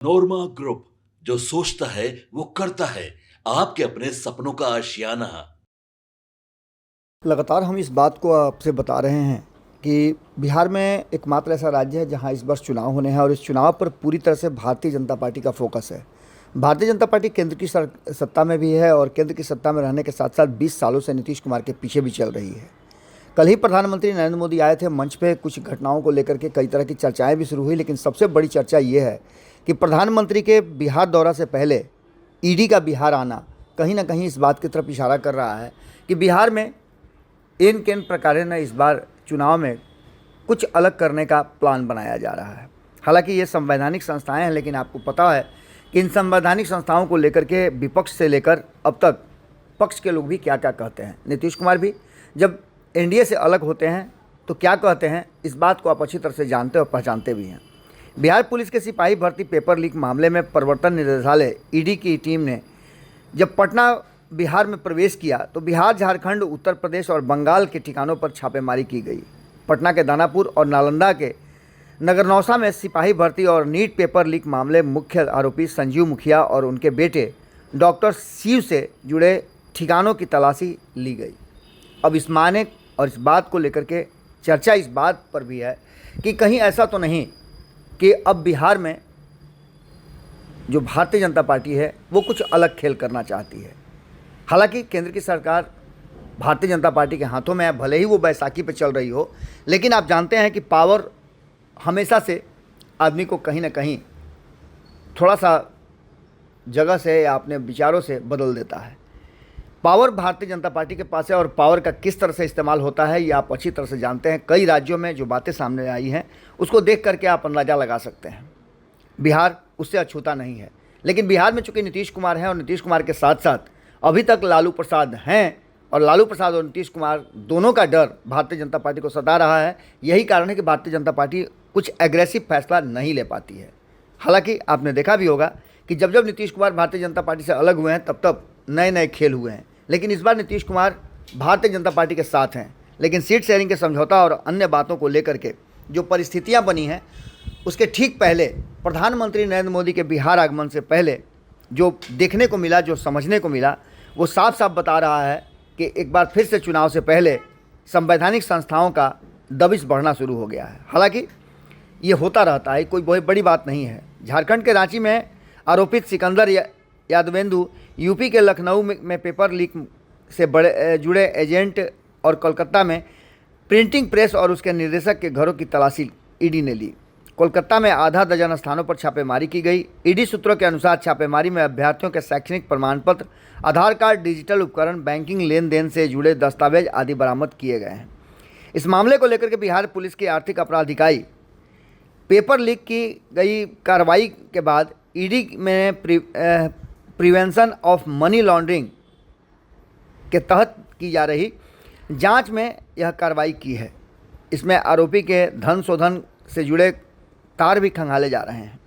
नोरमा group, जो सोचता है वो करता है। आपके अपने सपनों का आशियाना। लगातार हम इस बात को आपसे बता रहे हैं कि बिहार में एकमात्र ऐसा राज्य है जहां इस वर्ष चुनाव होने हैं और इस चुनाव पर पूरी तरह से भारतीय जनता पार्टी का फोकस है। भारतीय जनता पार्टी केंद्र की सत्ता में भी है और केंद्र की सत्ता में रहने के साथ साथ 20 सालों से नीतीश कुमार के पीछे भी चल रही है। कल ही प्रधानमंत्री नरेंद्र मोदी आए थे मंच पे, कुछ घटनाओं को लेकर के कई तरह की चर्चाएँ भी शुरू हुई, लेकिन सबसे बड़ी चर्चा ये है कि प्रधानमंत्री के बिहार दौरा से पहले ईडी का बिहार आना कहीं ना कहीं इस बात की तरफ इशारा कर रहा है कि बिहार में इन किन प्रकार ने इस बार चुनाव में कुछ अलग करने का प्लान बनाया जा रहा है। हालांकि ये संवैधानिक संस्थाएं हैं, लेकिन आपको पता है कि इन संवैधानिक संस्थाओं को लेकर के विपक्ष से लेकर अब तक पक्ष के लोग भी क्या क्या कहते हैं। नीतीश कुमार भी जब एनडीए से अलग होते हैं तो क्या कहते हैं, इस बात को आप अच्छी तरह से जानते और पहचानते भी हैं। बिहार पुलिस के सिपाही भर्ती पेपर लीक मामले में प्रवर्तन निदेशालय ईडी की टीम ने जब पटना बिहार में प्रवेश किया तो बिहार, झारखंड, उत्तर प्रदेश और बंगाल के ठिकानों पर छापेमारी की गई। पटना के दानापुर और नालंदा के नगरनौसा में सिपाही भर्ती और नीट पेपर लीक मामले मुख्य आरोपी संजीव मुखिया और उनके बेटे डॉक्टर शिव से जुड़े ठिकानों की तलाशी ली गई। अब इस माने और इस बात को लेकर के चर्चा इस बात पर भी है कि कहीं ऐसा तो नहीं कि अब बिहार में जो भारतीय जनता पार्टी है वो कुछ अलग खेल करना चाहती है। हालांकि केंद्र की सरकार भारतीय जनता पार्टी के हाथों में है, भले ही वो बैसाखी पे चल रही हो, लेकिन आप जानते हैं कि पावर हमेशा से आदमी को कहीं ना कहीं थोड़ा सा जगह से या अपने विचारों से बदल देता है। पावर भारतीय जनता पार्टी के पास है और पावर का किस तरह से इस्तेमाल होता है ये आप अच्छी तरह से जानते हैं। कई राज्यों में जो बातें सामने आई हैं उसको देख करके आप अंदाज़ा लगा सकते हैं। बिहार उससे अछूता नहीं है, लेकिन बिहार में चूंकि नीतीश कुमार हैं और नीतीश कुमार के साथ साथ अभी तक लालू प्रसाद हैं और लालू प्रसाद और नीतीश कुमार दोनों का डर भारतीय जनता पार्टी को सता रहा है। यही कारण है कि भारतीय जनता पार्टी कुछ एग्रेसिव फैसला नहीं ले पाती है। हालांकि आपने देखा भी होगा कि जब जब नीतीश कुमार भारतीय जनता पार्टी से अलग हुए हैं तब तब नए नए खेल हुए हैं, लेकिन इस बार नीतीश कुमार भारतीय जनता पार्टी के साथ हैं। लेकिन सीट शेयरिंग के समझौता और अन्य बातों को लेकर के जो परिस्थितियाँ बनी हैं उसके ठीक पहले प्रधानमंत्री नरेंद्र मोदी के बिहार आगमन से पहले जो देखने को मिला, जो समझने को मिला, वो साफ साफ बता रहा है कि एक बार फिर से चुनाव से पहले संवैधानिक संस्थाओं का दबिश बढ़ना शुरू हो गया है। हालांकि ये होता रहता है, कोई बहुत बड़ी बात नहीं है। झारखंड के रांची में आरोपित सिकंदर यादवेंदु, यूपी के लखनऊ में पेपर लीक से जुड़े एजेंट और कोलकाता में प्रिंटिंग प्रेस और उसके निर्देशक के घरों की तलाशी ईडी ने ली। कोलकाता में आधा दर्जन स्थानों पर छापेमारी की गई। ईडी सूत्रों के अनुसार छापेमारी में अभ्यर्थियों के शैक्षणिक प्रमाण पत्र, आधार कार्ड, डिजिटल उपकरण, बैंकिंग लेन देन से जुड़े दस्तावेज आदि बरामद किए गए हैं। इस मामले को लेकर के बिहार पुलिस की आर्थिक अपराध इकाई पेपर लीक की गई कार्रवाई के बाद ईडी में प्रिवेंशन ऑफ मनी लॉन्ड्रिंग के तहत की जा रही जांच में यह कार्रवाई की है। इसमें आरोपी के धन शोधन से जुड़े तार भी खंगाले जा रहे हैं।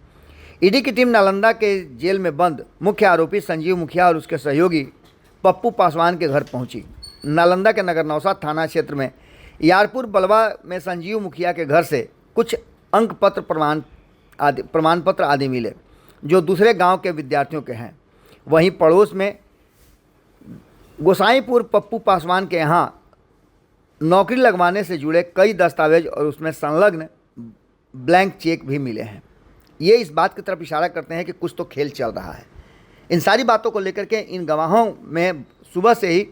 ईडी की टीम नालंदा के जेल में बंद मुख्य आरोपी संजीव मुखिया और उसके सहयोगी पप्पू पासवान के घर पहुंची। नालंदा के नगरनौसा थाना क्षेत्र में यारपुर बलवा में संजीव मुखिया के घर से कुछ अंक पत्र, प्रमाण पत्र आदि मिले जो दूसरे गांव के विद्यार्थियों के हैं। वहीं पड़ोस में गोसाईपुर पप्पू पासवान के यहाँ नौकरी लगवाने से जुड़े कई दस्तावेज और उसमें संलग्न ब्लैंक चेक भी मिले हैं। ये इस बात की तरफ इशारा करते हैं कि कुछ तो खेल चल रहा है। इन सारी बातों को लेकर के इन गवाहों में सुबह से ही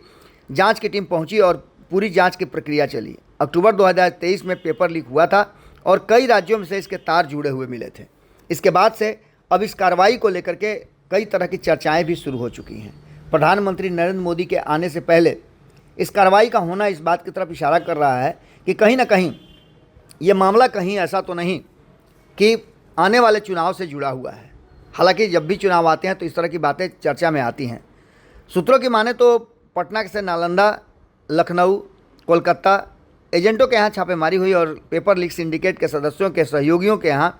जांच की टीम पहुंची और पूरी जांच की प्रक्रिया चली। अक्टूबर 2023 में पेपर लीक हुआ था और कई राज्यों में से इसके तार जुड़े हुए मिले थे। इसके बाद से अब इस कार्रवाई को लेकर के कई तरह की चर्चाएँ भी शुरू हो चुकी हैं। प्रधानमंत्री नरेंद्र मोदी के आने से पहले इस कार्रवाई का होना इस बात की तरफ इशारा कर रहा है कि कहीं ना कहीं ये मामला कहीं ऐसा तो नहीं कि आने वाले चुनाव से जुड़ा हुआ है। हालांकि जब भी चुनाव आते हैं तो इस तरह की बातें चर्चा में आती हैं। सूत्रों की माने तो पटना से नालंदा, लखनऊ, कोलकाता एजेंटों के यहाँ छापेमारी हुई और पेपर लीक सिंडिकेट के सदस्यों के सहयोगियों के यहाँ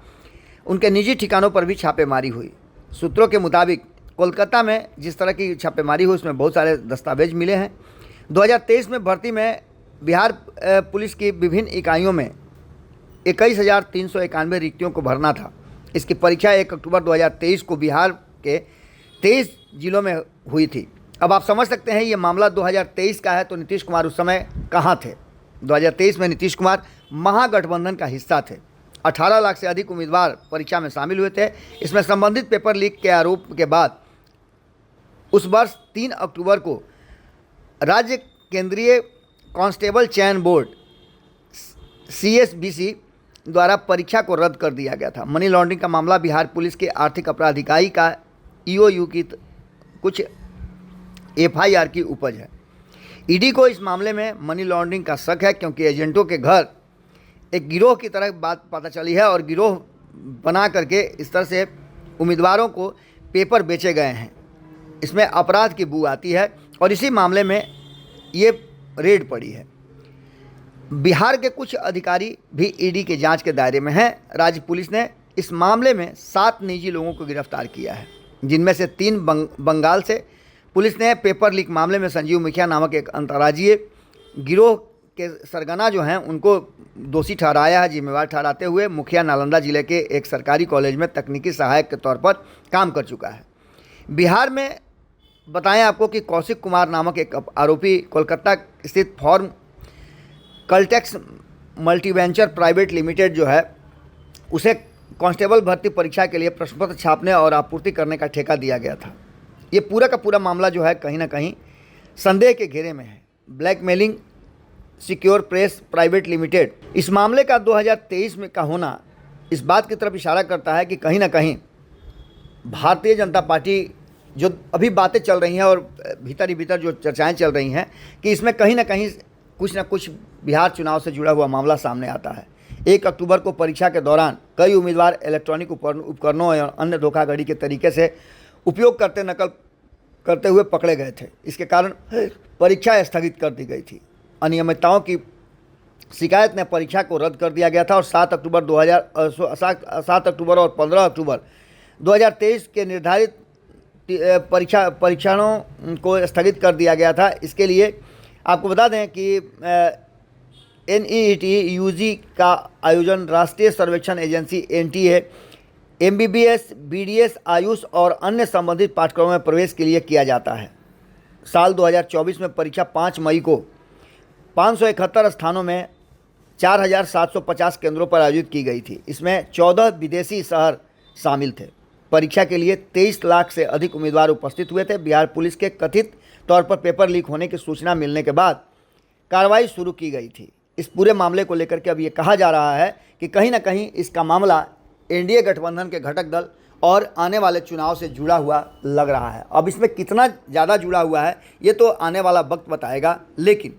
उनके निजी ठिकानों पर भी छापेमारी हुई। सूत्रों के मुताबिक कोलकाता में जिस तरह की छापेमारी हुई उसमें बहुत सारे दस्तावेज मिले हैं। 2023 में भर्ती में बिहार पुलिस की विभिन्न इकाइयों में 21,391 रिक्तियों को भरना था इसकी परीक्षा 1 अक्टूबर 2023 को बिहार के 23 जिलों में हुई थी। अब आप समझ सकते हैं ये मामला 2023 का है, तो नीतीश कुमार उस समय कहाँ थे। 2023 में नीतीश कुमार महागठबंधन का हिस्सा थे। 18 लाख से अधिक उम्मीदवार परीक्षा में शामिल हुए थे। इसमें संबंधित पेपर लीक के आरोप के बाद उस वर्ष 3 अक्टूबर को राज्य केंद्रीय कांस्टेबल चयन बोर्ड CSBC द्वारा परीक्षा को रद्द कर दिया गया था। मनी लॉन्ड्रिंग का मामला बिहार पुलिस के आर्थिक अपराध इकाई का EOU की कुछ FIR की उपज है। ईडी को इस मामले में मनी लॉन्ड्रिंग का शक है, क्योंकि एजेंटों के घर एक गिरोह की तरह बात पता चली है और गिरोह बना करके इस तरह से उम्मीदवारों को पेपर बेचे गए हैं। इसमें अपराध की बू आती है और इसी मामले में ये रेड पड़ी है। बिहार के कुछ अधिकारी भी ईडी के जांच के दायरे में हैं। राज्य पुलिस ने इस मामले में 7 निजी लोगों को गिरफ्तार किया है, जिनमें से 3 बंगाल से। पुलिस ने पेपर लीक मामले में संजीव मुखिया नामक एक अंतर्राज्यीय गिरोह के सरगना जो हैं उनको दोषी ठहराया है। जिम्मेवार ठहराते हुए मुखिया नालंदा जिले के एक सरकारी कॉलेज में तकनीकी सहायक के तौर पर काम कर चुका है। बिहार में बताएं आपको कि कौशिक कुमार नामक एक आरोपी कोलकाता स्थित फॉर्म कल्टेक्स मल्टीवेंचर प्राइवेट लिमिटेड जो है उसे कांस्टेबल भर्ती परीक्षा के लिए प्रश्नपत्र छापने और आपूर्ति करने का ठेका दिया गया था। ये पूरा का पूरा मामला जो है कहीं ना कहीं संदेह के घेरे में है। Blackmailing secure press private limited, इस मामले का 2023 में का होना इस बात की तरफ इशारा करता है कि कहीं ना कहीं भारतीय जनता पार्टी जो अभी बातें चल रही हैं और भीतर ही भीतर जो चर्चाएं चल रही हैं कि इसमें कहीं ना कुछ बिहार चुनाव से जुड़ा हुआ मामला सामने आता है। 1 अक्टूबर को परीक्षा के दौरान कई उम्मीदवार इलेक्ट्रॉनिक उपकरणों और अन्य धोखाधड़ी के तरीके से उपयोग नकल करते हुए पकड़े गए थे। इसके कारण परीक्षा स्थगित कर दी गई थी। अनियमितताओं की शिकायत ने परीक्षा को रद्द कर दिया गया था और 7 अक्टूबर और 15 अक्टूबर 2023 के निर्धारित परीक्षाओं को स्थगित कर दिया गया था। इसके लिए आपको बता दें कि NEET UG का आयोजन राष्ट्रीय सर्वेक्षण agency NTA MBBS BDS Ayush और अन्य संबंधित पाठ्यक्रमों में प्रवेश के लिए किया जाता है। साल 2024 में परीक्षा 5 मई को 571 स्थानों में 4750 केंद्रों पर आयोजित की गई थी। इसमें 14 विदेशी शहर शामिल थे। परीक्षा के लिए 23 लाख से अधिक उम्मीदवार उपस्थित हुए थे। बिहार पुलिस के कथित तौर पर पेपर लीक होने की सूचना मिलने के बाद कार्रवाई शुरू की गई थी। इस पूरे मामले को लेकर के अब ये कहा जा रहा है कि कहीं ना कहीं इसका मामला एनडीए गठबंधन के घटक दल और आने वाले चुनाव से जुड़ा हुआ लग रहा है। अब इसमें कितना ज़्यादा जुड़ा हुआ है ये तो आने वाला वक्त बताएगा, लेकिन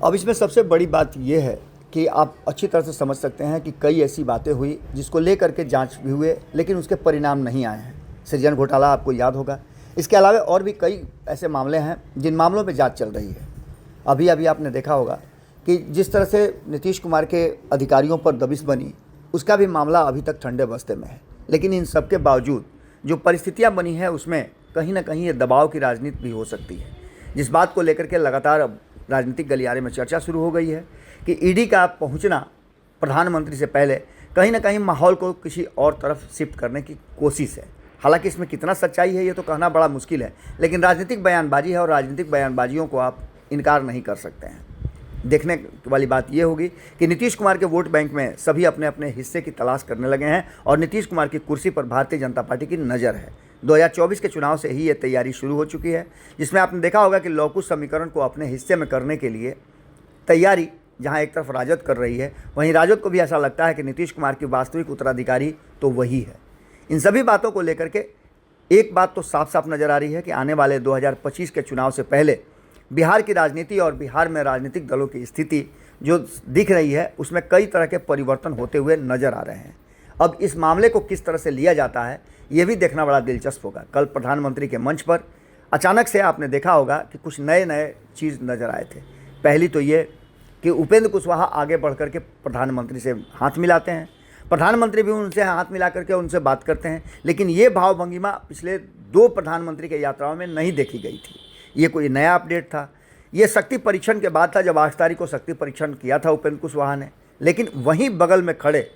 अब इसमें सबसे बड़ी बात ये है कि आप अच्छी तरह से समझ सकते हैं कि कई ऐसी बातें हुई जिसको लेकर के जांच भी हुए, लेकिन उसके परिणाम नहीं आए हैं। सृजन घोटाला आपको याद होगा। इसके अलावा और भी कई ऐसे मामले हैं जिन मामलों पे जांच चल रही है। अभी आपने देखा होगा कि जिस तरह से नीतीश कुमार के अधिकारियों पर दबिश बनी, उसका भी मामला अभी तक ठंडे बस्ते में है। लेकिन इन सब के बावजूद जो परिस्थितियां बनी हैं उसमें कहीं ना कहीं ये दबाव की राजनीति भी हो सकती है, जिस बात को लेकर के लगातार अब राजनीतिक गलियारे में चर्चा शुरू हो गई है कि ईडी का पहुंचना प्रधानमंत्री से पहले कहीं ना कहीं माहौल को किसी और तरफ शिफ्ट करने की कोशिश है। हालांकि इसमें कितना सच्चाई है ये तो कहना बड़ा मुश्किल है, लेकिन राजनीतिक बयानबाजी है और राजनीतिक बयानबाजियों को आप इनकार नहीं कर सकते हैं। देखने वाली बात ये होगी कि नीतीश कुमार के वोट बैंक में सभी अपने अपने हिस्से की तलाश करने लगे हैं और नीतीश कुमार की कुर्सी पर भारतीय जनता पार्टी की नज़र है। 2024 के चुनाव से ही ये तैयारी शुरू हो चुकी है, जिसमें आपने देखा होगा कि लौकुश समीकरण को अपने हिस्से में करने के लिए तैयारी जहां एक तरफ राजद कर रही है, वहीं राजद को भी ऐसा लगता है कि नीतीश कुमार की वास्तविक उत्तराधिकारी तो वही है। इन सभी बातों को लेकर के एक बात तो साफ साफ नज़र आ रही है कि आने वाले 2025 के चुनाव से पहले बिहार की राजनीति और बिहार में राजनीतिक दलों की स्थिति जो दिख रही है उसमें कई तरह के परिवर्तन होते हुए नज़र आ रहे हैं। अब इस मामले को किस तरह से लिया जाता है ये भी देखना बड़ा दिलचस्प होगा। कल प्रधानमंत्री के मंच पर अचानक से आपने देखा होगा कि कुछ नए चीज़ नज़र आए थे। पहली तो ये कि उपेंद्र कुशवाहा आगे बढ़ कर के प्रधानमंत्री से हाथ मिलाते हैं, प्रधानमंत्री भी उनसे हाथ मिला करके उनसे बात करते हैं, लेकिन ये भाव भंगिमा पिछले 2 प्रधानमंत्री के यात्राओं में नहीं देखी गई थी। ये कोई नया अपडेट था। ये शक्ति परीक्षण के बाद था जब 8 तारीख को शक्ति परीक्षण किया था उपेंद्र कुशवाहा ने, लेकिन वहीं बगल में खड़े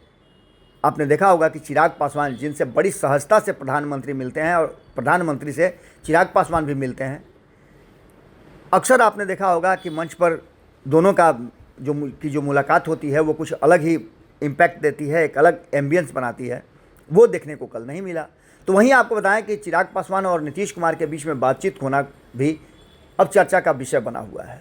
आपने देखा होगा कि चिराग पासवान जिनसे बड़ी सहजता से प्रधानमंत्री मिलते हैं और प्रधानमंत्री से चिराग पासवान भी मिलते हैं, अक्सर आपने देखा होगा कि मंच पर दोनों का जो मुलाकात होती है वो कुछ अलग ही इम्पैक्ट देती है, एक अलग एम्बियंस बनाती है। वो देखने को कल नहीं मिला। तो वहीं आपको बताएं कि चिराग पासवान और नीतीश कुमार के बीच में बातचीत होना भी अब चर्चा का विषय बना हुआ है।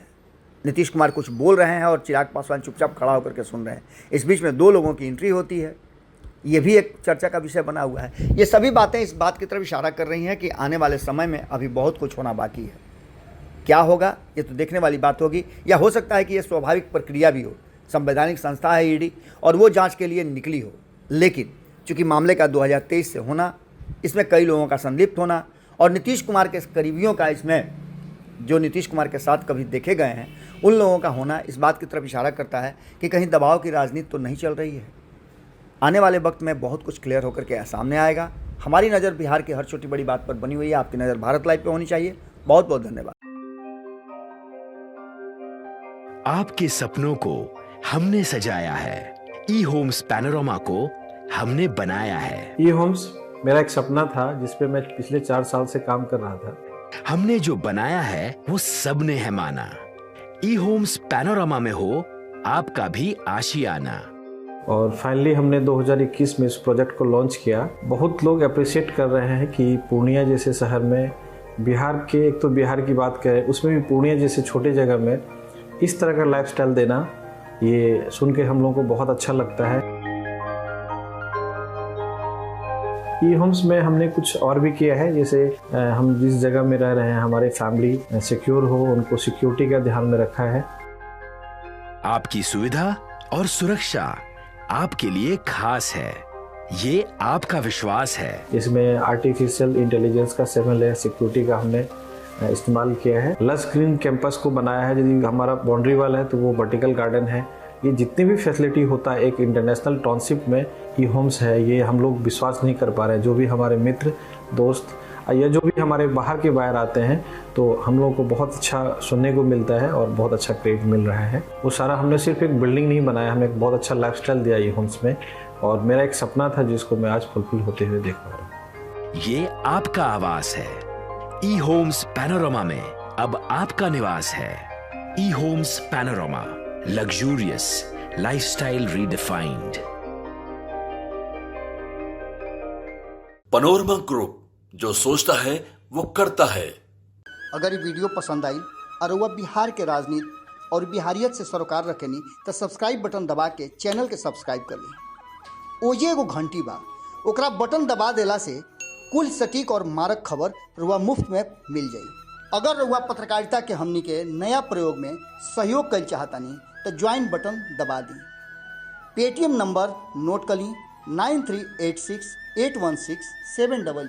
नीतीश कुमार कुछ बोल रहे हैं और चिराग पासवान चुपचाप खड़ा होकर के सुन रहे हैं। इस बीच में दो लोगों की एंट्री होती है, ये भी एक चर्चा का विषय बना हुआ है। ये सभी बातें इस बात की तरफ इशारा कर रही हैं कि आने वाले समय में अभी बहुत कुछ होना बाकी है। क्या होगा ये तो देखने वाली बात होगी, या हो सकता है कि ये स्वाभाविक प्रक्रिया भी हो। संवैधानिक संस्था है ईडी और वो जांच के लिए निकली हो, लेकिन चूंकि मामले का 2023 से होना, इसमें कई लोगों का संलिप्त होना और नीतीश कुमार के करीबियों का, इसमें जो नीतीश कुमार के साथ कभी देखे गए हैं उन लोगों का होना, इस बात की तरफ इशारा करता है कि कहीं दबाव की राजनीति तो नहीं चल रही है। आने वाले वक्त में बहुत कुछ क्लियर होकर के सामने आएगा। हमारी नज़र बिहार की हर छोटी बड़ी बात पर बनी हुई है। आपकी नज़र भारत लाइव पे होनी चाहिए। बहुत बहुत धन्यवाद। आपके सपनों को हमने सजाया है, ई होम्स पैनोरमा को हमने बनाया है। ई होम्स मेरा एक सपना था जिस पे मैं पिछले 4 साल से काम कर रहा था। हमने जो बनाया है वो सबने है माना। ई होम्स पैनोरमा में हो आपका भी आशियाना। और फाइनली हमने 2021 में इस प्रोजेक्ट को लॉन्च किया। बहुत लोग अप्रिशिएट कर रहे हैं कि पूर्णिया जैसे शहर में, बिहार के, एक तो बिहार की बात करें उसमें भी पूर्णिया जैसे छोटे जगह में इस तरह का लाइफस्टाइल देना, ये सुन के हम लोगों को बहुत अच्छा लगता है। ई होम्स में हमने कुछ और भी किया है, जैसे हम जिस जगह में रह रहे हैं हमारे फैमिली सिक्योर हो, उनको सिक्योरिटी का ध्यान में रखा है। आपकी सुविधा और सुरक्षा आपके लिए खास है, ये आपका विश्वास है। इसमें आर्टिफिशियल इंटेलिजेंस का 7 लेयर सिक्योरिटी का हमने इस्तेमाल किया है। लस ग्रीन कैंपस को बनाया है। यदि हमारा बाउंड्री वाल है तो वो वर्टिकल गार्डन है। ये जितनी भी फैसिलिटी होता है एक इंटरनेशनल टाउनशिप में ई होम्स है, ये हम लोग विश्वास नहीं कर पा रहे हैं। जो भी हमारे मित्र दोस्त या जो भी हमारे बाहर के बाहर आते हैं तो हम लोगों को बहुत अच्छा सुनने को मिलता है और बहुत अच्छा क्रेडिट मिल रहा है। वो सारा हमने सिर्फ एक बिल्डिंग नहीं बनाया, हमें एक बहुत अच्छा लाइफस्टाइल दिया ई होम्स में, और मेरा एक सपना था जिसको मैं आज फुलफिल होते हुए देख पा रहा हूँ। ये आपका आवास है। ई होम्स पैनोरमा में अब आपका निवास है। E homes Panorama, luxurious lifestyle redefined. Panorama group, जो सोचता है वो करता है। अगर ये वीडियो पसंद आई और वह बिहार के राजनीति और बिहारियत से सरोकार रखेनी तो सब्सक्राइब बटन दबा के चैनल के सब्सक्राइब कर ली। ओजे एगो घंटी बा, ओकरा बटन दबा देला से कुल सटीक और मारक खबर रुआ मुफ्त में मिल जाई। अगर रुआ पत्रकारिता के हमनी के नया प्रयोग में सहयोग कर चाहतानी तो ज्वाइन बटन दबा दी। पेटीएम नंबर नोट कर ली 9386816700।